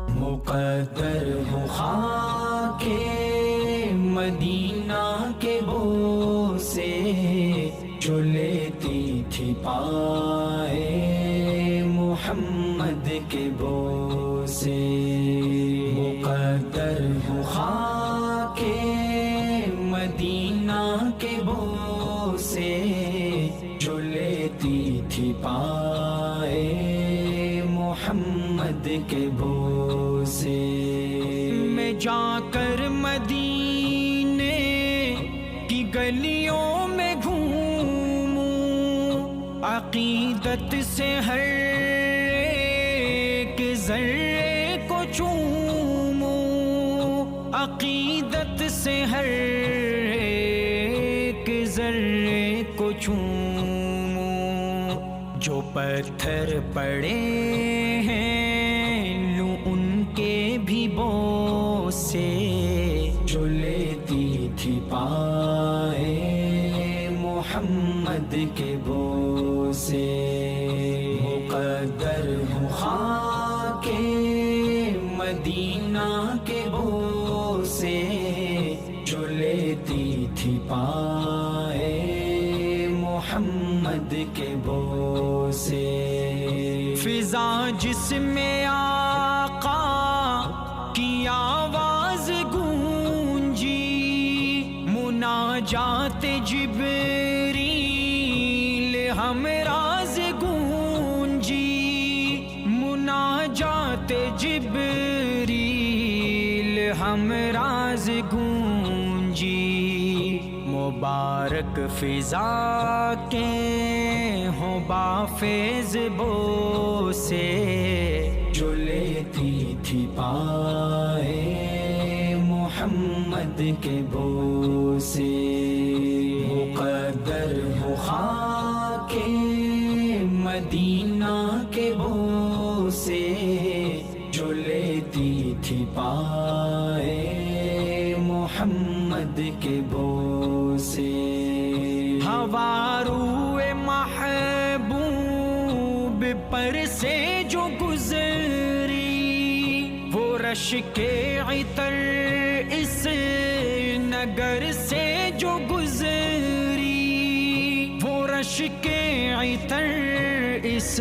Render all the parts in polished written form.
مقدر ہو خاک مدینہ کے بوسے جو لیتی تھی پائے محمد کے بوسے، مقدر ہو خاک مدینہ کے بوسے جو لیتی تھی پائے محمد کے بوسے۔ میں جا کر مدینے کی گلیوں میں گھوموں، عقیدت سے ہر ایک ذرے کو چوموں، عقیدت سے ہر ایک ذرے کو چوموں، جو پتھر پڑے ہیں لوں ان کے بھی بوسے، جو لیتی تھی پائے محمد کے بوسے۔ مقدر ہو خاک مدینہ کے بوسے جو لیتی تھی پائے محمد کے بوسے۔ فضا جس میں آقا کی آواز گونجی، مناجات جبریل ہم راز گونجی، مناجات جبریل ہم راز گونجی، مبارک فضا کے ہوں بافیض بوسے جو لیتی تھی پائے محمد کے بوسے۔ مقدر ہو خاک مدینہ کے بوسے جو لیتی تھی پائے محمد کے بوسے۔ ہوا روئے محبوب پر سے جو گزری، وہ رش کے عطر اس نگر سے جو گزری، وہ رش کے عطر اس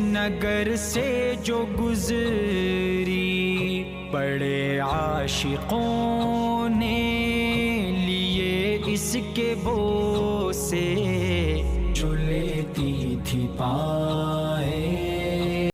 نگر سے جو گزری، بڑے عاشقوں نے لیے اس کے بوسے جو لیتی تھی پائے